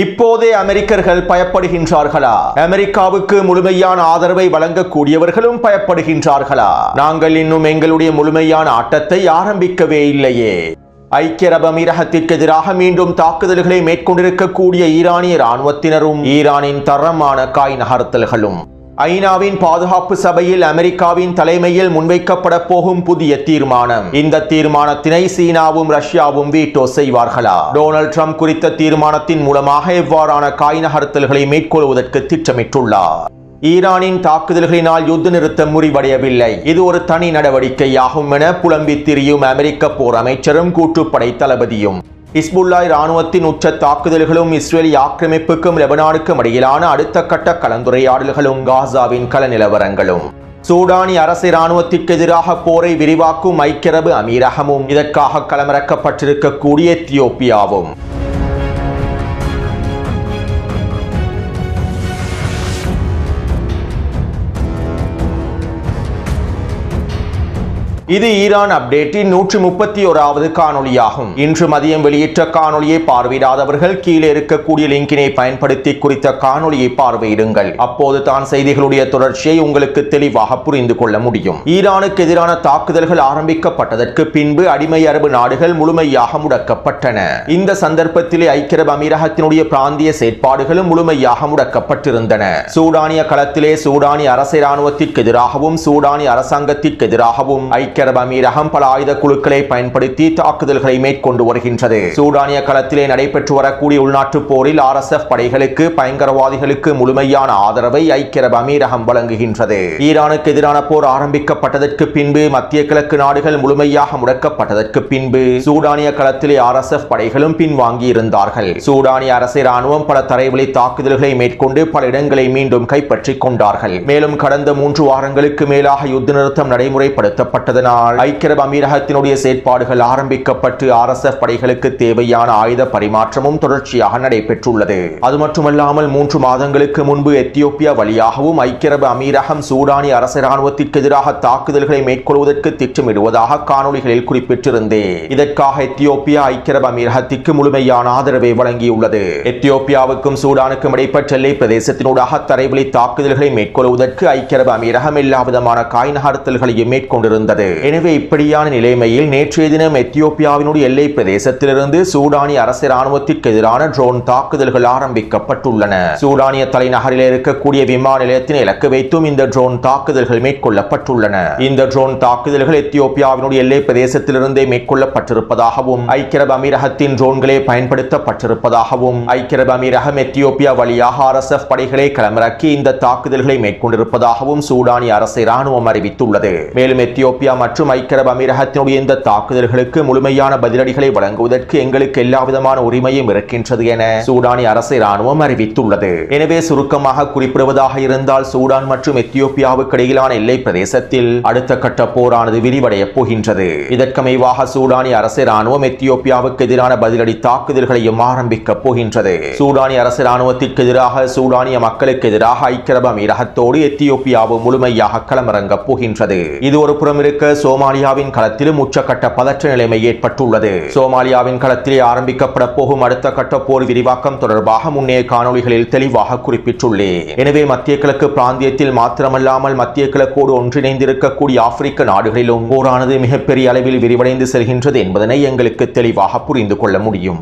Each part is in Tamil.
இப்போதே அமெரிக்கர்கள் பயப்படுகின்றார்களா? அமெரிக்காவுக்கு முழுமையான ஆதரவை வழங்கக்கூடியவர்களும் பயப்படுகின்றார்களா? நாங்கள் இன்னும் எங்களுடைய முழுமையான ஆட்டத்தை ஆரம்பிக்கவே இல்லையே. ஐக்கிய அரபு அமீரகத்திற்கு எதிராக மீண்டும் தாக்குதல்களை மேற்கொண்டிருக்கக்கூடிய ஈரானிய இராணுவத்தினரும் ஈரானின் தரமான காய் நகர்த்தல்களும் ஐநாவின் பாதுகாப்பு சபையில் அமெரிக்காவின் தலைமையில் முன்வைக்கப்பட போகும் புதிய தீர்மானம். இந்த தீர்மானத்தினை சீனாவும் ரஷ்யாவும் வீட்டோ செய்வார்களா? டொனால்ட் ட்ரம்ப் குறித்த தீர்மானத்தின் மூலமாக எவ்வாறான காய் நகர்த்தல்களை மேற்கொள்வதற்கு திட்டமிட்டுள்ளார். ஈரானின் தாக்குதல்களினால் யுத்த நிறுத்தம் முறிவடையவில்லை, இது ஒரு தனி நடவடிக்கையாகும் என புலம்பி திரியும் அமெரிக்க போர் அமைச்சரும் கூட்டுப்படை தளபதியும் ஹிஸ்புல்லா இராணுவத்தின் உச்ச தாக்குதல்களும் இஸ்ரேலி ஆக்கிரமிப்புக்கும் லெபனானுக்கும் இடையிலான அடுத்த கட்ட கலந்துரையாடல்களும் காசாவின் கள நிலவரங்களும் சூடானி அரசு இராணுவத்திற்கு எதிராக போரை விரிவாக்கும் ஐக்கிய அரபு அமீரகமும் இதற்காக களமிறக்கப்பட்டிருக்கக்கூடிய எத்தியோப்பியாவும் இது ஈரான் அப்டேட்டின் 131வது காணொலியாகும். இன்று மதியம் வெளியிட்ட காணொலியை பார்வையிடாதவர்கள் கீழே இருக்கக்கூடிய லிங்கினை பயன்படுத்தி குறித்த காணொலியை பார்வையிடுங்கள். அப்போது தான் செய்திகளுடைய தொடர்ச்சியை உங்களுக்கு தெளிவாக புரிந்து கொள்ள முடியும். ஈரானுக்கு எதிரான தாக்குதல்கள் ஆரம்பிக்கப்பட்டதற்கு பின்பு அடிமை அரபு நாடுகள் முழுமையாக முடக்கப்பட்டன. இந்த சந்தர்ப்பத்திலே ஐக்கிய அரபு அமீரகத்தினுடைய பிராந்திய செயற்பாடுகளும் முழுமையாக முடக்கப்பட்டிருந்தன. சூடானிய களத்திலே சூடானி அரசு இராணுவத்திற்கு எதிராகவும் சூடானி அரசாங்கத்திற்கு எதிராகவும் ஐக்கிய அரபு அமீரகம் பல ஆயுத குழுக்களை பயன்படுத்தி தாக்குதல்களை மேற்கொண்டு வருகின்றது. சூடானிய களத்திலே நடைபெற்று வரக்கூடிய உள்நாட்டு போரில் RSF படைகளுக்கு பயங்கரவாதிகளுக்கு முழுமையான ஆதரவை ஐக்கிய அரபு அமீரகம் வழங்குகின்றது. ஈரானுக்கு எதிரான போர் ஆரம்பிக்கப்பட்டதற்கு பின்பு மத்திய கிழக்கு நாடுகள் முழுமையாக முடக்கப்பட்டதற்கு பின்பு சூடானிய களத்திலே RSF படைகளும் பின்வாங்கி இருந்தார்கள். சூடானிய அரசு இராணுவம் பல தரைவழி தாக்குதல்களை மேற்கொண்டு பல இடங்களை மீண்டும் கைப்பற்றிக் கொண்டார்கள். மேலும் கடந்த 3 வாரங்களுக்கு மேலாக யுத்த நிறுத்தம் நடைமுறைப்படுத்தப்பட்டது. ஐக்கிய அரபு அமீரகத்தினுடைய செயற்பாடுகள் ஆரம்பிக்கப்பட்டு RSF படைகளுக்கு தேவையான ஆயுத பரிமாற்றமும் தொடர்ச்சியாக நடைபெற்றுள்ளது. அது மட்டுமல்லாமல் 3 மாதங்களுக்கு முன்பு எத்தியோப்பியா வழியாகவும் ஐக்கிய அரபு அமீரகம் சூடானி அரசு இராணுவத்திற்கு எதிராக தாக்குதல்களை மேற்கொள்வதற்கு திட்டமிடுவதாக காணொலிகளில் குறிப்பிட்டிருந்தேன். இதற்காக எத்தியோப்பியா ஐக்கிய அரபு அமீரகத்திற்கு முழுமையான ஆதரவை வழங்கியுள்ளது. எத்தியோப்பியாவுக்கும் சூடானுக்கும் இடைப்பட்ட எல்லை பிரதேசத்தினூடாக தரைவழி தாக்குதல்களை மேற்கொள்வதற்கு ஐக்கிய அரபு அமீரகம் எல்லா விதமான காய் நகர்த்தல்களையும் மேற்கொண்டிருந்தது. எனவே இப்படியான நிலைமையில் நேற்றைய தினம் எத்தியோப்பியாவினுடைய எல்லை பிரதேசத்திலிருந்து சூடானி அரசு இராணுவத்திற்கு எதிரான ட்ரோன் தாக்குதல்கள் ஆரம்பிக்கப்பட்டுள்ளன. சூடானிய தலைநகரில் இருக்கக்கூடிய விமான நிலையத்தினை இலக்கு வைத்தும் இந்த ட்ரோன் தாக்குதல்கள் மேற்கொள்ளப்பட்டுள்ளன. இந்த ட்ரோன் தாக்குதல்கள் எத்தியோப்பியாவினுடைய எல்லை பிரதேசத்திலிருந்தே மேற்கொள்ளப்பட்டிருப்பதாகவும் ஐக்கிய அரபு அமீரகத்தின் ட்ரோன்களே பயன்படுத்தப்பட்டிருப்பதாகவும் ஐக்கிய அரபு அமீரகம் எத்தியோப்பியா வழியாக RSF படைகளை களமிறக்கி இந்த தாக்குதல்களை மேற்கொண்டிருப்பதாகவும் சூடானி அரசு இராணுவம் அறிவித்துள்ளது. மேலும் எத்தியோப்பியா மற்றும் ஐக்கிய அரபு அமீரகத்தினுடைய இந்த தாக்குதல்களுக்கு முழுமையான பதிலடிகளை வழங்குவதற்கு எங்களுக்கு எல்லா விதமான உரிமையும் இருக்கின்றது என சூடானி அரசு இராணுவம் அறிவித்துள்ளது. எனவே சுருக்கமாக குறிப்பிடுவதாக இருந்தால் சூடான் மற்றும் எத்தியோப்பியாவுக்கு இடையிலான எல்லை பிரதேசத்தில் அடுத்த கட்ட போரானது விரிவடைய போகின்றது. இதற்கமைவாக சூடானி அரசு இராணுவம் எத்தியோப்பியாவுக்கு எதிரான பதிலடி தாக்குதல்களையும் ஆரம்பிக்க போகின்றது. சூடானி அரசு இராணுவத்திற்கு எதிராக சூடானிய மக்களுக்கு எதிராக ஐக்கிய அரபு அமீரகத்தோடு எத்தியோப்பியாவும் முழுமையாக களமிறங்க போகின்றது. இது ஒரு புறம் இருக்க சோமாலியாவின் களத்திலும் உச்சக்கட்ட பதற்ற நிலைமை ஏற்பட்டுள்ளது. சோமாலியாவின் களத்திலே ஆரம்பிக்கப்பட போகும் அடுத்த கட்ட போர் விரிவாக்கம் தொடர்பாக முன்னைய காணொலிகளில் தெளிவாக குறிப்பிட்டுள்ளேன். எனவே மத்திய கிழக்கு பிராந்தியத்தில் மாத்திரமல்லாமல் மத்திய கிழக்கோடு ஒன்றிணைந்திருக்கக்கூடிய ஆப்பிரிக்க நாடுகளிலும் போரானது மிகப்பெரிய அளவில் விரிவடைந்து செல்கின்றது என்பதனை எங்களுக்கு தெளிவாக புரிந்து கொள்ள முடியும்.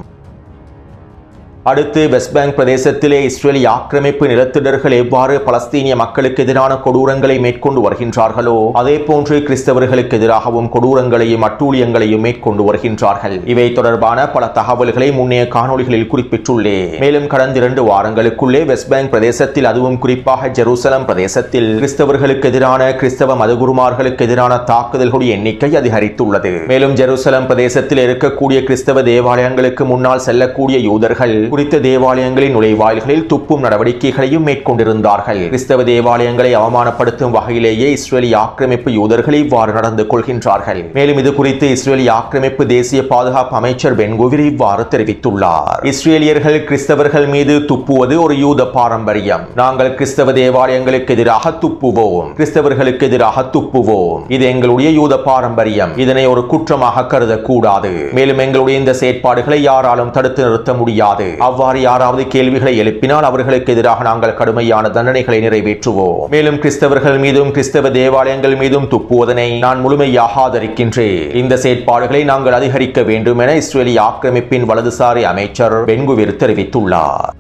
அடுத்து வெஸ்ட் பேங்க் பிரதேசத்திலே இஸ்ரேலி ஆக்கிரமிப்பு நிலத்திடர்கள் எவ்வாறு பலஸ்தீனிய மக்களுக்கு எதிரான கொடூரங்களை மேற்கொண்டு வருகின்றார்களோ அதே போன்று கிறிஸ்தவர்களுக்கு எதிராகவும் கொடூரங்களையும் அட்டூழியங்களையும் மேற்கொண்டு வருகின்றார்கள். இவை தொடர்பான பல தகவல்களை முன்னைய காணொலிகளில் குறிப்பிட்டுள்ளேன். மேலும் கடந்த 2 வாரங்களுக்குள்ளே வெஸ்ட் பேங்க் பிரதேசத்தில் அதுவும் குறிப்பாக ஜெருசலம் பிரதேசத்தில் கிறிஸ்தவர்களுக்கு எதிரான கிறிஸ்தவ மதகுருமார்களுக்கு எதிரான தாக்குதல்களுடைய எண்ணிக்கை அதிகரித்துள்ளது. மேலும் ஜெருசலம் பிரதேசத்தில் இருக்கக்கூடிய கிறிஸ்தவ தேவாலயங்களுக்கு முன்னால் செல்லக்கூடிய யூதர்கள் குறித்த தேவாலயங்களின் நுழைவாயில்களில் துப்பும் நடவடிக்கைகளையும் மேற்கொண்டிருந்தார்கள். கிறிஸ்தவ தேவாலயங்களை அவமானப்படுத்தும் வகையிலேயே இஸ்ரேலி ஆக்கிரமிப்பு யூதர்கள் இவ்வாறு நடந்து கொள்கின்றார்கள். மேலும் இது குறித்து இஸ்ரேலி ஆக்கிரமிப்பு தேசிய பாதுகாப்பு அமைச்சர் பென் குவிர் இவ்வாறு தெரிவித்துள்ளார். இஸ்ரேலியர்கள் கிறிஸ்தவர்கள் மீது துப்புவது ஒரு யூத பாரம்பரியம். நாங்கள் கிறிஸ்தவ தேவாலயங்களுக்கு எதிராக துப்புவோம், கிறிஸ்தவர்களுக்கு எதிராக துப்புவோம். இது எங்களுடைய யூத பாரம்பரியம். இதனை ஒரு குற்றமாக கருதக்கூடாது. மேலும் எங்களுடைய இந்த செயற்பாடுகளை யாராலும் தடுத்து நிறுத்த முடியாது. அவ்வாறு யாராவது கேள்விகளை எழுப்பினால் அவர்களுக்கு எதிராக நாங்கள் கடுமையான தண்டனைகளை நிறைவேற்றுவோம். மேலும் கிறிஸ்தவர்கள் மீதும் கிறிஸ்தவ தேவாலயங்கள் மீதும் துப்புவதனை நான் முழுமையாக ஆதரிக்கின்றேன். இந்த செயற்பாடுகளை நாங்கள் அதிகரிக்க வேண்டும் என இஸ்ரேலிய ஆக்கிரமிப்பின் வலதுசாரி அமைச்சர் பென்-குவிர் தெரிவித்துள்ளார்.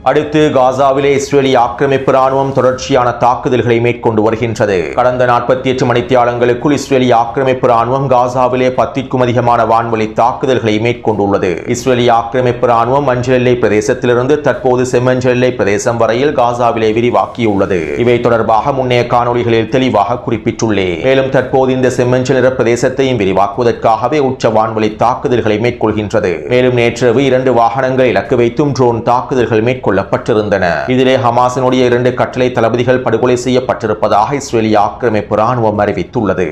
அடுத்து காசாவிலே இஸ்ரேலிய ஆக்கிரமிப்பு ராணுவம் தொடர்ச்சியான தாக்குதல்களை மேற்கொண்டு வருகின்றது. கடந்த 48 மணித்தியாலங்களுக்குள் இஸ்ரேலிய ஆக்கிரமிப்பு ராணுவம் காசாவிலே 10க்கும் அதிகமான வான்வழி தாக்குதல்களை மேற்கொண்டுள்ளது. இஸ்ரேலிய ஆக்கிரமிப்பு ராணுவம் மஞ்சள் எல்லை பிரதேசத்திலிருந்து தற்போது செம்மஞ்சள் எல்லை பிரதேசம் வரையில் காசாவிலே விரிவாக்கியுள்ளது. இவை தொடர்பாக முன்னைய காணொளிகளில் தெளிவாக குறிப்பிட்டுள்ளேன். மேலும் தற்போது இந்த செம்மஞ்சள் நிற பிரதேசத்தையும் விரிவாக்குவதற்காகவே உச்ச வான்வழி தாக்குதல்களை மேற்கொள்கின்றது. மேலும் நேற்றிரவு 2 வாகனங்கள் இலக்கு வைத்தும் ட்ரோன் தாக்குதல்கள் மேற்கொள்ள இதிலே ஹமாஸினுடைய 2 கட்டளை தளபதிகள் படுகொலை செய்யப்பட்டிருப்பதாக இஸ்ரேலிய ஆக்கிரமிப்பு ராணுவம் அறிவித்துள்ளது.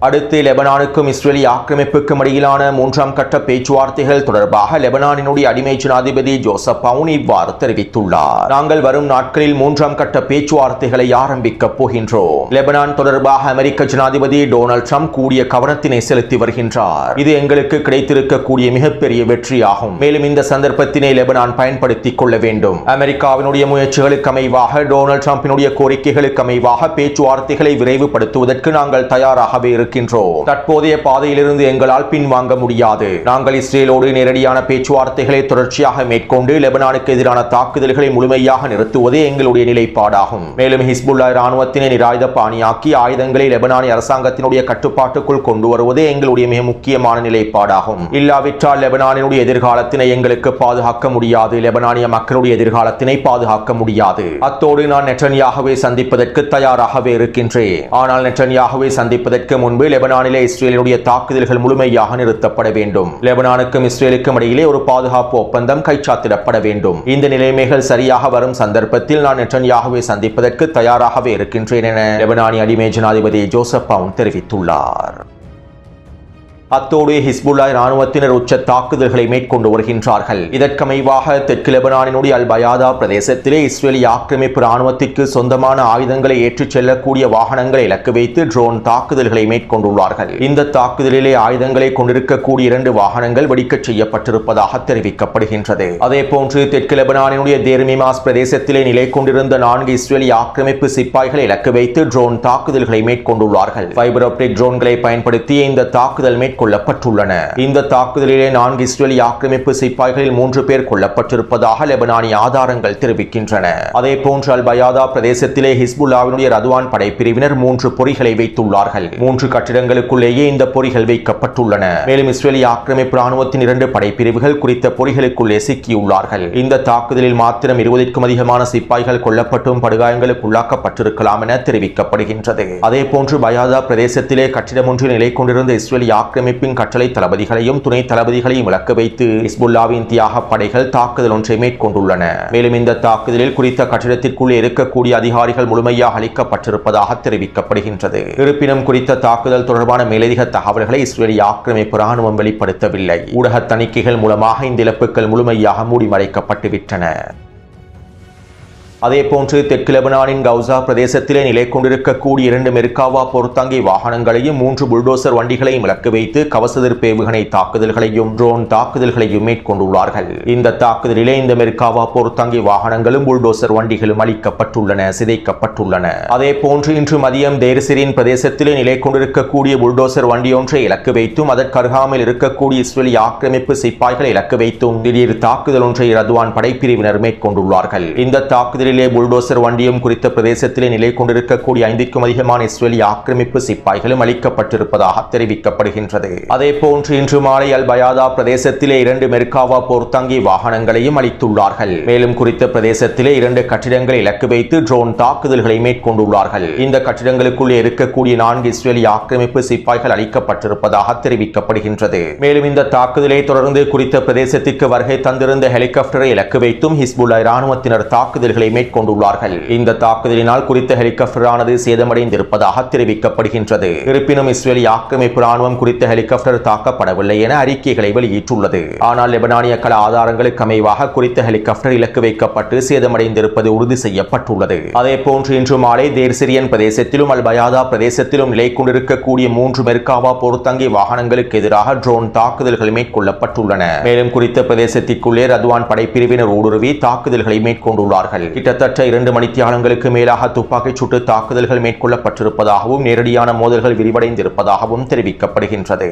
அடுத்து லெபனானுக்கும் இஸ்ரேலிய ஆக்கிரமிப்புக்கும் இடையிலான 3ஆம் கட்ட பேச்சுவார்த்தைகள் தொடர்பாக லெபனானினுடைய அடிமை ஜனாதிபதி ஜோசப் அவுன் இவ்வாறு தெரிவித்துள்ளார். நாங்கள் வரும் நாட்களில் 3ஆம் கட்ட பேச்சுவார்த்தைகளை ஆரம்பிக்கப் போகின்றோம். லெபனான் தொடர்பாக அமெரிக்க ஜனாதிபதி டொனால்ட் ட்ரம்ப் கூடிய கவனத்தினை செலுத்தி வருகின்றார். இது எங்களுக்கு கிடைத்திருக்கக்கூடிய மிகப்பெரிய வெற்றியாகும். மேலும் இந்த சந்தர்ப்பத்தினை லெபனான் பயன்படுத்திக் கொள்ள வேண்டும். அமெரிக்காவினுடைய முயற்சிகளுக்கு அமைவாக டொனால்ட் ட்ரம்பினுடைய கோரிக்கைகளுக்கு அமைவாக பேச்சுவார்த்தைகளை விரைவுபடுத்துவதற்கு நாங்கள் தயாராகவே இருக்கின்றோம். தற்போதைய பாதையிலிருந்து எங்களால் பின்வாங்க முடியாது. நாங்கள் இஸ்ரேலோடு நேரடியான பேச்சுவார்த்தைகளை தொடர்ச்சியாக மேற்கொண்டு லெபனானுக்கு எதிரான தாக்குதல்களை முழுமையாக நிறுத்துவதே எங்களுடைய நிலைப்பாடாகும். மேலும் ஹிஸ்புல்லா இராணுவத்தினை நிராயுத பாணியாக்கி ஆயுதங்களை லெபனானிய அரசாங்கத்தினுடைய கட்டுப்பாட்டுக்குள் கொண்டு வருவதே எங்களுடைய மிக முக்கியமான நிலைப்பாடாகும். இல்லாவிட்டால் லெபனானினுடைய எதிர்காலத்தினை எங்களுக்கு பாதுகாக்க முடியாது. லெபனானிய மக்களுடைய எதிர்காலத்தினை பாதுகாக்க முடியாது. அத்தோடு நான் நெட்டன்யாகுவை சந்திப்பதற்கு தயாராகவே இருக்கின்றேன். ஆனால் நெட்டன்யாகுவை சந்திப்பதற்கு முன்பு லெபனானிலே இஸ்ரேலுடைய தாக்குதல்கள் முழுமையாக நிறுத்தப்பட வேண்டும். லெபனானுக்கும் இஸ்ரேலுக்கும் இடையிலே ஒரு பாதுகாப்பு ஒப்பந்தம் கைச்சாத்திடப்பட வேண்டும். இந்த நிலைமைகள் சரியாக வரும் சந்தர்ப்பத்தில் நான் நெட்டன்யாகுவை சந்திப்பதற்கு தயாராகவே இருக்கின்றேன் என லெபனானிய அடிமை ஜனாதிபதி ஜோசப் அவுன் தெரிவித்துள்ளார். அத்தோடு ஹிஸ்புல்லா இராணுவத்தினர் உச்ச தாக்குதல்களை மேற்கொண்டு வருகின்றார்கள். இதற்கமைவாக தெற்கு லெபனானினுடைய அல் பயாதா பிரதேசத்திலே இஸ்ரேலிய ஆக்கிரமிப்பு இராணுவத்திற்கு சொந்தமான ஆயுதங்களை ஏற்றிச் செல்லக்கூடிய வாகனங்களை இலக்கு வைத்து ட்ரோன் தாக்குதல்களை மேற்கொண்டுள்ளார்கள். இந்த தாக்குதலிலே ஆயுதங்களை கொண்டிருக்கக்கூடிய 2 வாகனங்கள் வெடிக்கச் செய்யப்பட்டிருப்பதாக தெரிவிக்கப்படுகின்றது. அதே போன்று தெற்கு லெபனானினுடைய தேர் மிமாஸ் பிரதேசத்திலே நிலை கொண்டிருந்த 4 இஸ்ரேலிய ஆக்கிரமிப்பு சிப்பாய்களை இலக்கு வைத்து ட்ரோன் தாக்குதல்களை மேற்கொண்டுள்ளார்கள். ஃபைபர் ஆப்டிக் ட்ரோன்களை பயன்படுத்தி இந்த தாக்குதல் கொல்லப்பட்டுள்ளன. இந்த தாக்குதலிலே 4 இஸ்ரேலிய ஆக்கிரமிப்பு சிப்பாய்களில் 3 பேர் கொல்லப்பட்டிருப்பதாக லெபனானிய ஆதாரங்கள் தெரிவிக்கின்றன. அதே போன்று அல் பயாதா பிரதேசத்திலே ஹிஸ்புல்லாவினுடைய ரதுவான் படைப்பிரிவினர் 3 பொறிகளை வைத்துள்ளார்கள். 3 கட்டிடங்களுக்குள்ளேயே இந்த பொறிகள் வைக்கப்பட்டுள்ளன. மேலும் இஸ்ரேலிய ஆக்கிரமிப்பு ராணுவத்தின் 2 படைப்பிரிவுகள் குறித்த பொறிகளுக்குள்ளே சிக்கியுள்ளார்கள். இந்த தாக்குதலில் மாத்திரம் 20க்கும் அதிகமான சிப்பாய்கள் கொல்லப்பட்டும் படுகாயங்களுக்கு உள்ளாக்கப்பட்டிருக்கலாம் என தெரிவிக்கப்படுகின்றது. அதே போன்று பயாதா பிரதேசத்திலே கட்டிடம் ஒன்றில் நிலை கொண்டிருந்த இஸ்ரேலிய ஆக்கிரமிப்பின் கட்டளை தளபதிகளையும் துணை தளபதிகளையும் இலக்கு வைத்து ஹிஸ்புல்லாவின் தியாக படைகள் தாக்குதல் ஒன்றை மேற்கொண்டுள்ளன. மேலும் இந்த தாக்குதலில் குறித்த கட்டிடத்திற்குள்ளே இருக்கக்கூடிய அதிகாரிகள் முழுமையாக அளிக்கப்பட்டிருப்பதாக தெரிவிக்கப்படுகின்றது. இருப்பினும் குறித்த தாக்குதல் தொடர்பான மேலதிக தகவல்களை இஸ்ரேலிய ஆக்கிரமிப்பு ராணுவம் வெளிப்படுத்தவில்லை. ஊடக தணிக்கைகள் மூலமாக இந்த இழப்புகள் முழுமையாக மூடிமறைக்கப்பட்டுவிட்டன. அதே போன்று தெற்கு லெபனானின் கவுசா பிரதேசத்திலே நிலை கொண்டிருக்கக்கூடிய 2 மெர்காவா பொருத்தாங்கி வாகனங்களையும் 3 புல்டோசர் வண்டிகளையும் இலக்கு வைத்து கவசதிர்ப்பு ஏவுகணை தாக்குதல்களையும் ட்ரோன் தாக்குதல்களையும் மேற்கொண்டுள்ளார்கள். இந்த தாக்குதலிலே இந்த மெர்காவா பொருத்தாங்கி வாகனங்களும் புல்டோசர் வண்டிகளும் அளிக்கப்பட்டுள்ளன, சிதைக்கப்பட்டுள்ளன. அதே போன்று இன்று மதியம் தேர்சிரின் பிரதேசத்திலே நிலை கொண்டிருக்கக்கூடிய புல்டோசர் வண்டியொன்றை இலக்கு வைத்தும் அதற்கு அருகாமையில் இருக்கக்கூடிய இஸ்ரேலிய ஆக்கிரமிப்பு சிப்பாய்களை இலக்கு வைத்தும் திடீர் தாக்குதல் ஒன்றை ரதுவான் படைப்பிரிவினர் மேற்கொண்டுள்ளார்கள். இந்த தாக்குதலில் புல்டோசர் வண்டியும் குறித்த பிரதேசத்திலே நிலை கொண்டிருக்கக்கூடிய 5க்கும் அதிகமான இஸ்ரேலிய ஆக்கிரமிப்பு சிப்பாய்களும் அளிக்கப்பட்டிருப்பதாக தெரிவிக்கப்படுகின்றது. அதே போன்று இன்று மாலை அல் பயாதா பிரதேசத்திலே 2 மெர்காவா போர்த்தாங்கி வாகனங்களையும் அளித்துள்ளார்கள். மேலும் குறித்த பிரதேசத்திலே 2 கட்டிடங்களை இலக்கு வைத்து ட்ரோன் தாக்குதல்களை மேற்கொண்டுள்ளார்கள். இந்த கட்டிடங்களுக்குள்ளே இருக்கக்கூடிய 4 இஸ்ரேலிய ஆக்கிரமிப்பு சிப்பாய்கள் அளிக்கப்பட்டிருப்பதாக தெரிவிக்கப்படுகின்றது. மேலும் இந்த தாக்குதலை தொடர்ந்து குறித்த பிரதேசத்திற்கு வருகை தந்திருந்த ஹெலிகாப்டரை இலக்கு வைத்தும் ஹிஸ்புல்லா இராணுவத்தினர் தாக்குதல்களை மேற்கொண்டுள்ளார்கள். இந்த தாக்குதலினால் குறித்த ஹெலிகாப்டரானது சேதமடைந்திருப்பதாக தெரிவிக்கப்படுகின்றது. இருப்பினும் இஸ்ரேலிய ஆக்கிரமிப்பு ராணுவம் குறித்த ஹெலிகாப்டர் தாக்கப்படவில்லை என அறிக்கைகளை வெளியிட்டுள்ளது. ஆனால் லெபனானிய கள ஆதாரங்களுக்கு அமைவாக குறித்த ஹெலிகாப்டர் இலக்கு வைக்கப்பட்டு சேதமடைந்திருப்பது உறுதி செய்யப்பட்டுள்ளது. அதேபோன்று இன்று மாலை தேர் சிரியன் பிரதேசத்திலும் அல் பயாதா பிரதேசத்திலும் நிலை கொண்டிருக்கக்கூடிய 3 மெர்காவா போர்த்தங்கி வாகனங்களுக்கு எதிராக ட்ரோன் தாக்குதல்கள் மேற்கொள்ளப்பட்டுள்ளன. மேலும் குறித்த பிரதேசத்திற்குள்ளே ரத்வான் படைப்பிரிவினர் ஊடுருவி தாக்குதல்களை மேற்கொண்டுள்ளார்கள். கிட்டத்தட்ட 2 மணித்தியாலங்களுக்கு மேலாக துப்பாக்கிச் சூட்டு தாக்குதல்கள் மேற்கொள்ளப்பட்டிருப்பதாகவும் நேரடியான மோதல்கள் விரிவடைந்திருப்பதாகவும் தெரிவிக்கப்படுகின்றது.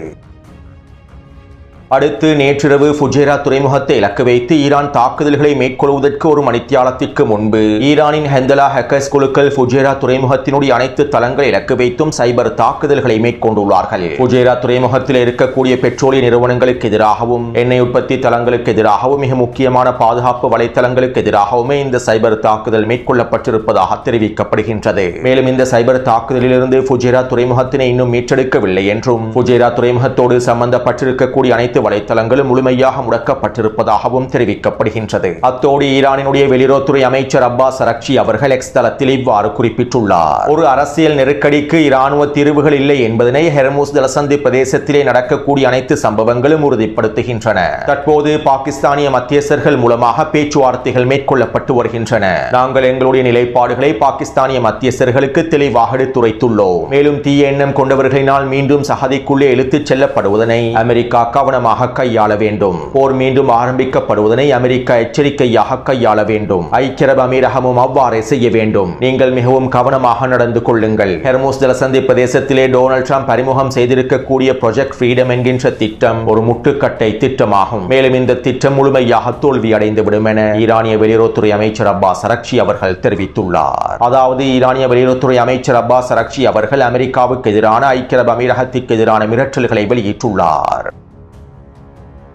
அடுத்து நேற்றிரவு ஃபுஜேரா துறைமுகத்தை இலக்கு வைத்து ஈரான் தாக்குதல்களை மேற்கொள்வதற்கு 1 மணித்தியாலத்திற்கு முன்பு ஈரானின் ஹெந்தலா ஹேக்கர்ஸ் குழுக்கள் ஃபுஜேரா துறைமுகத்தினுடைய அனைத்து தளங்களை இலக்கு வைத்தும் சைபர் தாக்குதல்களை மேற்கொண்டுள்ளார்கள். ஃபுஜேரா துறைமுகத்தில் இருக்கக்கூடிய பெட்ரோலிய நிறுவனங்களுக்கு எதிராகவும் எண்ணெய் உற்பத்தி தளங்களுக்கு எதிராகவும் மிக முக்கியமான பாதுகாப்பு வலைத்தளங்களுக்கு எதிராகவுமே இந்த சைபர் தாக்குதல் மேற்கொள்ளப்பட்டிருப்பதாக தெரிவிக்கப்படுகின்றது. மேலும் இந்த சைபர் தாக்குதலிலிருந்து ஃபுஜேரா துறைமுகத்தினை இன்னும் மீட்டெடுக்கவில்லை என்றும் ஃபுஜேரா துறைமுகத்தோடு சம்பந்தப்பட்டிருக்கக்கூடிய அனைத்து வலைத்தளங்களும் முழுமையாக முடக்கப்பட்டிருப்பதாகவும் தெரிவிக்கப்படுகின்றது. அத்தோடு ஈரானினுடைய வெளியுறவுத்துறை அமைச்சர் அப்பாஸ் அரக்சி அவர்கள் எக்ஸ் தளத்தில் இவ்வாறு குறிப்பிட்டுள்ளார். ஒரு அரசியல் நெருக்கடிக்கு இராணுவ தீர்வுகள் இல்லை என்பதனை ஹெர்முஸ் ஜலசந்தி பிரதேசத்திலே நடக்கக்கூடிய அனைத்து சம்பவங்களும் உறுதிப்படுத்துகின்றன. தற்போது பாகிஸ்தானிய மத்தியஸ்தர்கள் மூலமாக பேச்சுவார்த்தைகள் மேற்கொள்ளப்பட்டு வருகின்றன. நாங்கள் எங்களுடைய நிலைப்பாடுகளை பாகிஸ்தானிய மத்தியஸ்தர்களுக்கு தெளிவாக எடுத்துரைத்துள்ளோம். மேலும் தீய எண்ணம் கொண்டவர்களினால் மீண்டும் சகதிக்குள்ளே இழுத்துச் செல்லப்படுவதனை அமெரிக்கா கவனமாக கையாள வேண்டும். போர் மீண்டும் ஆரம்பிக்கப்படுவதனை அமெரிக்கா எச்சரிக்கையாக கையாள வேண்டும். ஐக்கிய அரபு அமீரகமும் அவ்வாறே செய்ய வேண்டும். நீங்கள் மிகவும் கவனமாக நடந்து கொள்ளுங்கள். ஹெர்முஸ் ஜலசந்தி பிரதேசத்திலே டொனால்ட் ட்ரம்ப் அறிமுகம் செய்திருக்கக்கூடிய ப்ராஜெக்ட் ஃப்ரீடம் என்கின்ற திட்டம் ஒரு முட்டுக்கட்டை திட்டமாகும். மேலும் இந்த திட்டம் முழுமையாக தோல்வி அடைந்துவிடும் என ஈரானிய வெளியுறவுத்துறை அமைச்சர் அப்பாஸ் அரக்சி அவர்கள் தெரிவித்துள்ளார். அதாவது ஈரானிய வெளியுறவுத்துறை அமைச்சர் அப்பாஸ் அரக்சி அவர்கள் அமெரிக்காவுக்கு எதிரான ஐக்கிய அரபு அமீரகத்திற்கு எதிரான மிரட்டல்களை வெளியிட்டுள்ளார்.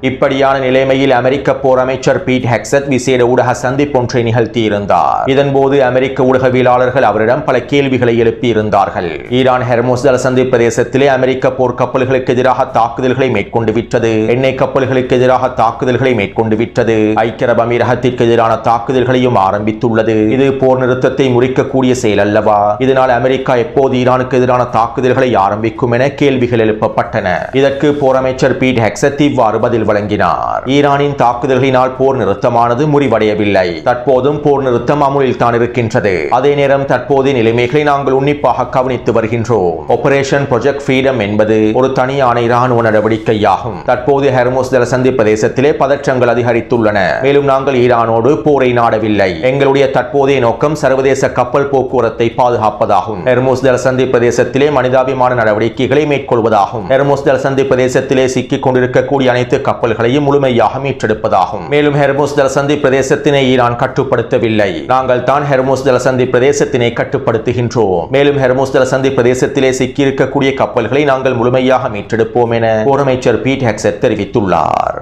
இப்படியான நிலைமையில் அமெரிக்க போர் அமைச்சர் பீட் ஹெக்ஸட் விசேட ஊடக சந்திப்பொன்றை நிகழ்த்தியிருந்தார். இதன்போது அமெரிக்க ஊடகவியலாளர்கள் அவரிடம் பல கேள்விகளை எழுப்பியிருந்தார்கள். ஈரான் ஹெர்முஸ் ஜலசந்தி பிரதேசத்திலே அமெரிக்க போர் கப்பல்களுக்கு எதிராக தாக்குதல்களை மேற்கொண்டு விட்டது. எண்ணெய் கப்பல்களுக்கு எதிராக தாக்குதல்களை மேற்கொண்டு விட்டது. ஐக்கிய அரபு அமீரகத்திற்கு எதிரான தாக்குதல்களையும் ஆரம்பித்துள்ளது. இது போர் நிறுத்தத்தை முறிக்கக்கூடிய செயல் அல்லவா? இதனால் அமெரிக்கா எப்போது ஈரானுக்கு எதிரான தாக்குதல்களை ஆரம்பிக்கும் என கேள்விகள் எழுப்பப்பட்டன. இதற்கு போர் அமைச்சர் பீட் ஹெக்ஸட் இவ்வாறு பதில் வழங்கினார். ஈரானின் தாக்குதல்களினால் போர் நிறுத்தமானது முறிவடையவில்லை. தற்போதும் போர் நிறுத்தம் அமுலில் தான் இருக்கின்றது. அதே நேரம் தற்போதைய நிலைமைகளை நாங்கள் உன்னிப்பாக கவனித்து வருகின்றோம். ஆபரேஷன் ப்ராஜெக்ட் ஃப்ரீடம் என்பது ஒரு தனியான இராணுவ நடவடிக்கையாகும். தற்போது ஹெர்முஸ் ஜலசந்தி பிரதேசத்திலே பதற்றங்கள் அதிகரித்துள்ளன. மேலும் நாங்கள் ஈரானோடு போரை நாடவில்லை. எங்களுடைய தற்போதைய நோக்கம் சர்வதேச கப்பல் போக்குவரத்தை பாதுகாப்பதாகும். ஹெர்முஸ் ஜலசந்தி பிரதேசத்திலே மனிதாபிமான நடவடிக்கைகளை மேற்கொள்வதாகும். ஹெர்முஸ் ஜலசந்தி பிரதேசத்திலே சிக்கிக் கொண்டிருக்கக்கூடிய அனைத்து கப்பல்களையும் முழுமையாக மீட்டெடுப்பதாகும். மேலும் ஹெர்முஸ் ஜலசந்தி பிரதேசத்தினை ஈரான் கட்டுப்படுத்தவில்லை. நாங்கள் தான் ஹெர்முஸ் ஜலசந்தி பிரதேசத்தினை கட்டுப்படுத்துகின்றோம். மேலும் ஹெர்முஸ் ஜலசந்தி பிரதேசத்திலே சிக்கியிருக்கக்கூடிய கப்பல்களை நாங்கள் முழுமையாக மீட்டெடுப்போம் என போர் அமைச்சர் பீட் ஹெக்ஸட் தெரிவித்துள்ளார்.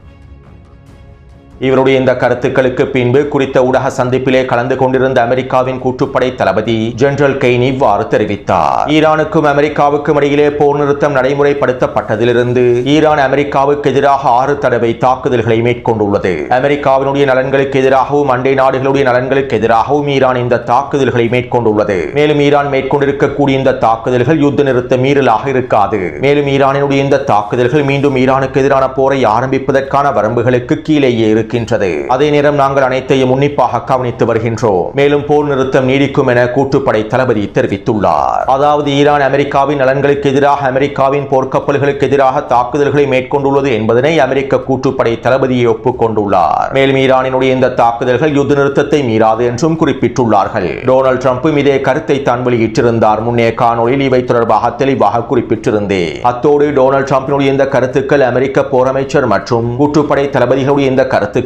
இவருடைய இந்த கருத்துக்களுக்கு பின்பு குறித்த ஊடக சந்திப்பிலே கலந்து கொண்டிருந்த அமெரிக்காவின் கூட்டுப்படை தளபதி ஜெனரல் கெய்ன் இவ்வாறு தெரிவித்தார். ஈரானுக்கும் அமெரிக்காவுக்கும் இடையிலே போர் நிறுத்தம் நடைமுறைப்படுத்தப்பட்டதிலிருந்து ஈரான் அமெரிக்காவுக்கு எதிராக 6 தடவை தாக்குதல்களை மேற்கொண்டுள்ளது. அமெரிக்காவினுடைய நலன்களுக்கு எதிராகவும் அண்டை நாடுகளுடைய நலன்களுக்கு எதிராகவும் ஈரான் இந்த தாக்குதல்களை மேற்கொண்டுள்ளது. மேலும் ஈரான் மேற்கொண்டிருக்கக்கூடிய இந்த தாக்குதல்கள் யுத்த நிறுத்த மீறலாக இருக்காது. மேலும் ஈரானினுடைய இந்த தாக்குதல்கள் மீண்டும் ஈரானுக்கு எதிரான போரை ஆரம்பிப்பதற்கான வரம்புகளுக்கு கீழேயே இருக்கு. அதே நேரம் நாங்கள் அனைத்தையும் உன்னிப்பாக கவனித்து வருகின்றோம். மேலும் போர் நிறுத்தம் நீடிக்கும் என கூட்டுப்படை தளபதி தெரிவித்துள்ளார். அதாவது ஈரான் அமெரிக்காவின் நலன்களுக்கு எதிராக அமெரிக்காவின் போர்க்கப்பல்களுக்கு எதிராக தாக்குதல்களை மேற்கொண்டுள்ளது என்பதனை அமெரிக்க கூட்டுப்படை தளபதியை ஒப்புக்கொண்டுள்ளார். மேலும் ஈரானினுடைய இந்த தாக்குதல்கள் யுத்த நிறுத்தத்தை மீறாது என்றும் குறிப்பிட்டுள்ளார்கள். டொனால்ட் ட்ரம்பும் இதே கருத்தை தான் வெளியிட்டிருந்தார். முன்னே காணொலியில் இவை தொடர்பாக தெளிவாக குறிப்பிட்டிருந்தேன். அத்தோடு டொனால்ட் ட்ரம்பினுடைய இந்த கருத்துக்கள் அமெரிக்க போர் அமைச்சர் மற்றும் கூட்டுப்படை தளபதிகளுடைய இந்த கருத்து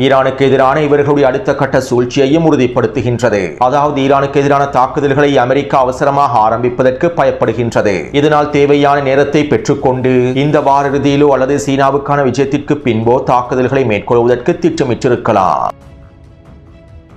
ஈரானுக்கு எதிரான இவர்களுடைய அடுத்த கட்ட சூழ்ச்சியையும் உறுதிப்படுத்துகின்றது. அதாவது ஈரானுக்கு எதிரான தாக்குதல்களை அமெரிக்கா அவசரமாக ஆரம்பிப்பதற்கு பயப்படுகின்றது. இதனால் தேவையான நேரத்தை பெற்றுக்கொண்டு இந்த வார இறுதியிலோ அல்லது சீனாவுக்கான விஜயத்திற்கு பின்போ தாக்குதல்களை மேற்கொள்வதற்கு திட்டமிட்டிருக்கலாம்.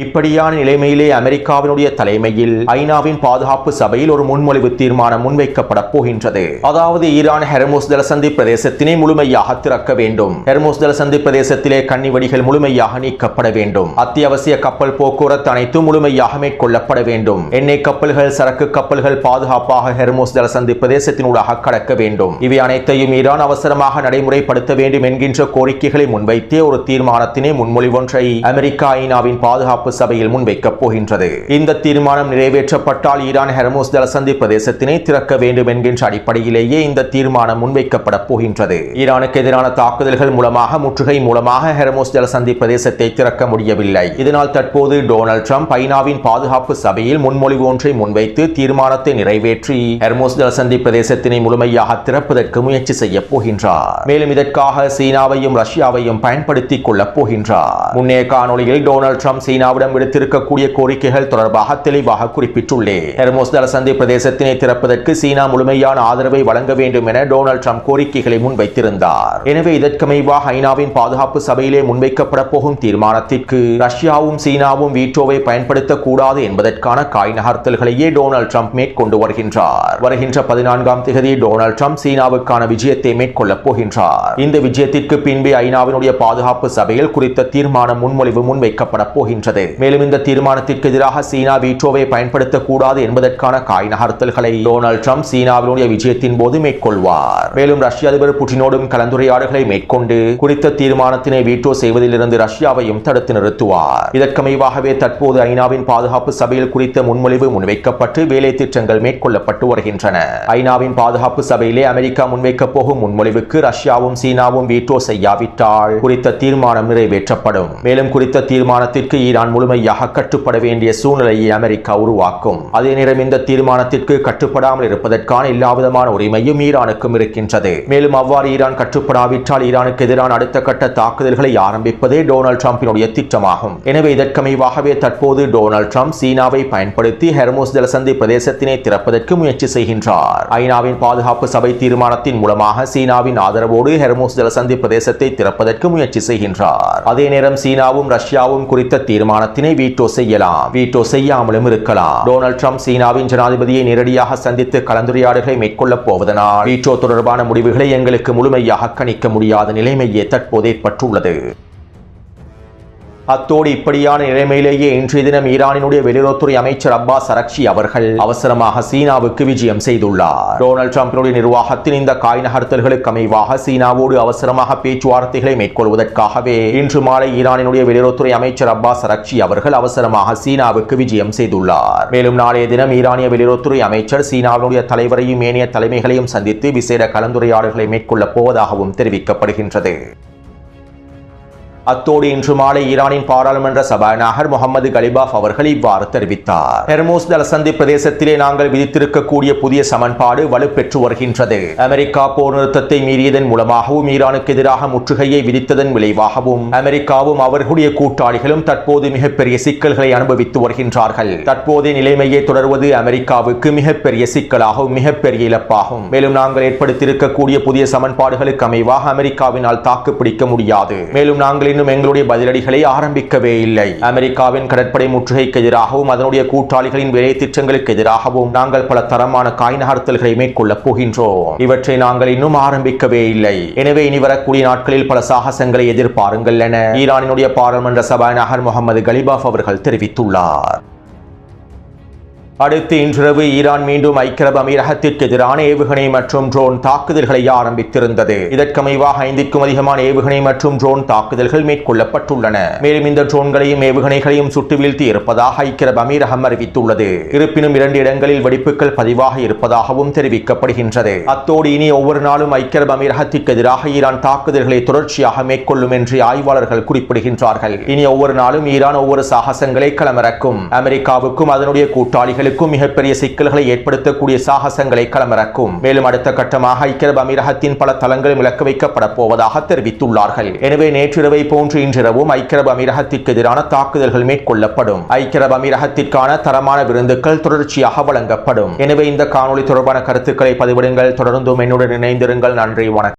இப்படியான நிலைமையிலே அமெரிக்காவினுடைய தலைமையில் ஐநாவின் பாதுகாப்பு சபையில் ஒரு முன்மொழிவு தீர்மானம் முன்வைக்கப்பட போகின்றது. அதாவது ஈரான் ஹெர்முஸ் ஜலசந்தி பிரதேசத்தினை முழுமையாக திறக்க வேண்டும். ஹெர்முஸ் ஜலசந்தி பிரதேசத்திலே கன்னிவெடிகள் முழுமையாக நீக்கப்பட வேண்டும். அத்தியாவசிய கப்பல் போக்குவரத்து அனைத்தும் முழுமையாக மேற்கொள்ளப்பட வேண்டும். எண்ணெய் கப்பல்கள், சரக்கு கப்பல்கள் பாதுகாப்பாக ஹெர்முஸ் ஜலசந்தி பிரதேசத்தினூடாக கடக்க வேண்டும். இவை அனைத்தையும் ஈரான் அவசரமாக நடைமுறைப்படுத்த வேண்டும் என்கின்ற கோரிக்கைகளை முன்வைத்தே ஒரு தீர்மானத்தினை முன்மொழிவொன்றை அமெரிக்கா ஐநாவின் பாதுகாப்பு சபையில் முன்வைக்கப் போகின்றது. இந்த தீர்மானம் நிறைவேற்றப்பட்டால் ஈரான் ஹெர்முஸ் ஜலசந்தி பிரதேசத்தினை திறக்க வேண்டும் என்கின்ற அடிப்படையிலேயே இந்த தீர்மானம் முன்வைக்கப்பட போகின்றது. ஈரானுக்கு எதிரான தாக்குதல்கள் மூலமாக, முற்றுகை மூலமாக ஹெர்முஸ் ஜலசந்தி பிரதேசத்தை திறக்க முடியவில்லை. இதனால் தற்போது டொனால்ட் ட்ரம்ப் ஐநாவின் பாதுகாப்பு சபையில் முன்மொழிவு ஒன்றை முன்வைத்து தீர்மானத்தை நிறைவேற்றி ஹெர்முஸ் ஜலசந்தி பிரதேசத்தினை முழுமையாக திறப்பதற்கு முயற்சி செய்ய போகின்றார். மேலும் இதற்காக சீனாவையும் ரஷ்யாவையும் பயன்படுத்திக் கொள்ளப் போகின்றார். முன்னைய காணொலியில் டொனால்ட் ட்ரம்ப் சீனாவிடம் விடுத்திருக்கக்கூடிய கோரிக்கைகள் தொடர்பாக தெளிவாக குறிப்பிட்டுள்ளேன். ஹெர்முஸ் ஜலசந்தி பிரதேசத்தினை திறப்பதற்கு சீனா முழுமையான ஆதரவை வழங்க வேண்டும் என டொனால்ட் ட்ரம்ப் கோரிக்கைகளை முன்வைத்திருந்தார். எனவே இதற்கமைவாக ஐநாவின் பாதுகாப்பு சபையிலே முன்வைக்கப்பட போகும் தீர்மானத்திற்கு ரஷ்யாவும் சீனாவும் வீட்டோவை பயன்படுத்தக் கூடாது என்பதற்கான காய் நகர்த்தல்களையே டொனால்ட் ட்ரம்ப் மேற்கொண்டு வருகின்றார். வருகின்ற 14ஆம் தேதி டொனால்ட் ட்ரம்ப் சீனாவுக்கான விஜயத்தை மேற்கொள்ளப் போகின்றார். இந்த விஜயத்திற்கு பின்பே ஐநாவினுடைய பாதுகாப்பு சபையில் குறித்த தீர்மானம் முன்மொழிவு முன்வைக்கப்பட போகின்றது. மேலும் இந்த தீர்மானத்திற்கு எதிராக சீனா வீட்டோவை பயன்படுத்தக்கூடாது என்பதற்கான காய் நகர்த்தல்களை டொனால்ட் ட்ரம்ப் சீனாவினுடைய விஜயத்தின் போது மேற்கொள்வார். மேலும் ரஷ்ய அதிபர் புட்டினோடும் கலந்துரையாடல்களை மேற்கொண்டு குறித்த தீர்மானத்தினை வீட்டோ செய்வதிலிருந்து ரஷ்யாவையும் தடுத்து நிறுத்துவார். இதற்கமைவாகவே தற்போது ஐநாவின் பாதுகாப்பு சபையில் குறித்த முன்மொழிவு முன்வைக்கப்பட்டு வேலை திட்டங்கள் மேற்கொள்ளப்பட்டு வருகின்றன. ஐநாவின் பாதுகாப்பு சபையிலே அமெரிக்கா முன்வைக்கப் போகும் முன்மொழிவுக்கு ரஷ்யாவும் சீனாவும் வீட்டோ செய்யாவிட்டால் குறித்த தீர்மானம் நிறைவேற்றப்படும். மேலும் குறித்த தீர்மானத்திற்கு ஈரான் முழுமையாக கட்டுப்பட வேண்டிய சூழ்நிலையை அமெரிக்கா உருவாக்கும். அதே நேரம் இந்த தீர்மானத்திற்கு கட்டுப்படாமல் இருப்பதற்கான எல்லாவிதமான உரிமையும் ஈரானுக்கும் இருக்கின்றது. மேலும் அவ்வாறு ஈரான் கட்டுப்படாவிட்டால் ஈரானுக்கு எதிரான அடுத்த கட்ட தாக்குதல்களை ஆரம்பிப்பதே டொனால்ட் ட்ரம்பினுடைய திட்டமாகும். எனவே இதற்கமைவாகவே தற்போது டொனால்ட் ட்ரம்ப் சீனாவை பயன்படுத்தி ஹெர்முஸ் ஜலசந்தி பிரதேசத்தினை திறப்பதற்கு முயற்சி செய்கின்றார். ஐநாவின் பாதுகாப்பு சபை தீர்மானத்தின் மூலமாக சீனாவின் ஆதரவோடு ஹெர்முஸ் ஜலசந்தி பிரதேசத்தை திறப்பதற்கு முயற்சி செய்கின்றார். அதே நேரம் சீனாவும் ரஷ்யாவும் குறித்த தீர்மானத்தினை வீட்டோ செய்யலாம், வீட்டோ செய்யாமலும் இருக்கலாம். டொனால்ட் ட்ரம்ப் சீனாவின் ஜனாதிபதியை நேரடியாக சந்தித்து கலந்துரையாடல்களை மேற்கொள்ளப் போவதனால் வீட்டோ தொடர்பான முடிவுகளை எங்களுக்கு முழுமையாக கணிக்க முடியாத நிலைமையே தற்போது ஏற்பட்டுள்ளது. அத்தோடு இப்படியான நிலைமையிலேயே இன்றைய தினம் ஈரானினுடைய வெளியுறவுத்துறை அமைச்சர் அப்பாஸ் அரக்சி அவர்கள் அவசரமாக சீனாவுக்கு விஜயம் செய்துள்ளார். டொனால்ட் ட்ரம்பினுடைய நிர்வாகத்தின் இந்த காய் நகர்த்தல்களுக்கு அமைவாக சீனாவோடு அவசரமாக பேச்சுவார்த்தைகளை மேற்கொள்வதற்காகவே இன்று மாலை ஈரானினுடைய வெளியுறவுத்துறை அமைச்சர் அப்பாஸ் அரக்சி அவர்கள் அவசரமாக சீனாவுக்கு விஜயம் செய்துள்ளார். மேலும் நாளைய தினம் ஈரானிய வெளியுறவுத்துறை அமைச்சர் சீனாவினுடைய தலைவரையும் ஏனைய தலைமைகளையும் சந்தித்து விசேட கலந்துரையாடல்களை மேற்கொள்ளப் போவதாகவும் தெரிவிக்கப்படுகின்றது. அத்தோடு இன்று மாலை ஈரானின் பாராளுமன்ற சபாநாயகர் முகமது கலிபாஃப் அவர்கள் இவ்வாறு தெரிவித்தார். ஹெர்முஸ் ஜலசந்தி பிரதேசத்திலே நாங்கள் விதித்திருக்கக்கூடிய புதிய சமன்பாடு வலுப்பெற்று வருகின்றது. அமெரிக்கா போர் நிறுத்தத்தை மீறியதன் மூலமாகவும் ஈரானுக்கு எதிராக முற்றுகையை விதித்ததன் விளைவாகவும் அமெரிக்காவும் அவர்களுடைய கூட்டாளிகளும் தற்போது மிகப்பெரிய சிக்கல்களை அனுபவித்து வருகின்றார்கள். தற்போதைய நிலைமையை தொடர்வது அமெரிக்காவுக்கு மிகப்பெரிய சிக்கலாகவும் மிகப்பெரிய இழப்பாகும். மேலும் நாங்கள் ஏற்படுத்தியிருக்கக்கூடிய புதிய சமன்பாடுகளுக்கு அமைவாக அமெரிக்காவினால் தாக்குப்பிடிக்க முடியாது. மேலும் நாங்கள் இன்னும் எங்களுடைய பதிலடிகளை ஆரம்பிக்கவே இல்லை. அமெரிக்காவின் கடற்படை முற்றுகைக்கு எதிராகவும் அதனுடைய கூட்டாளிகளின் வேலை திட்டங்களுக்கு எதிராகவும் நாங்கள் பல தரமான காய் நகர்த்தல்களை மேற்கொள்ளப் போகின்றோம். இவற்றை நாங்கள் இன்னும் ஆரம்பிக்கவே இல்லை. எனவே இனி வரக்கூடிய நாட்களில் பல சாகசங்களை எதிர்பாருங்கள் என ஈரானினுடைய பாராளுமன்ற சபாநாயகர் முகமது கலிபாஃப் அவர்கள் தெரிவித்துள்ளார். அடுத்து இன்றிரவு ஈரான் மீண்டும் ஐக்கிய அரபு அமீரகத்திற்கு எதிரான ஏவுகணை மற்றும் ட்ரோன் தாக்குதல்களை ஆரம்பித்திருந்தது. இதற்கமைவாக 5க்கும் அதிகமான ஏவுகணை மற்றும் ட்ரோன் தாக்குதல்கள் மேற்கொள்ளப்பட்டுள்ளன. மேலும் இந்த ட்ரோன்களையும் ஏவுகணைகளையும் சுட்டு வீழ்த்தி இருப்பதாக ஐக்கிய அரபு அமீரகம் அறிவித்துள்ளது. இருப்பினும் 2 இடங்களில் வெடிப்புகள் பதிவாக இருப்பதாகவும் தெரிவிக்கப்படுகின்றது. அத்தோடு இனி ஒவ்வொரு நாளும் ஐக்கிய அரபு அமீரகத்திற்கு எதிராக ஈரான் தாக்குதல்களை தொடர்ச்சியாக மேற்கொள்ளும் என்று ஆய்வாளர்கள் குறிப்பிடுகின்றார்கள். இனி ஒவ்வொரு நாளும் ஈரான் ஒவ்வொரு சாகசங்களை களமிறக்கும். அமெரிக்காவுக்கும் அதனுடைய கூட்டாளிகளுக்கும் மிகப்பெரிய சிக்கல்களை ஏற்படுத்தக்கூடிய சாகசங்களை களமிறக்கும். மேலும் அடுத்த கட்டமாக ஐக்கிய அரபு அமீரகத்தின் பல தளங்களும் இலக்கு வைக்கப்பட போவதாக தெரிவித்துள்ளார்கள். எனவே நேற்றிரவை போன்று இன்றிரவும் ஐக்கிய அரபு அமீரகத்திற்கு எதிரான தாக்குதல்கள் மேற்கொள்ளப்படும். ஐக்கிய அரபு அமீரகத்திற்கான தரமான விருந்துகள் தொடர்ச்சியாக வழங்கப்படும். எனவே இந்த காணொலி தொடர்பான கருத்துக்களை பதிவிடுங்கள். தொடர்ந்தும் என்னுடன் இணைந்திருங்கள். நன்றி, வணக்கம்.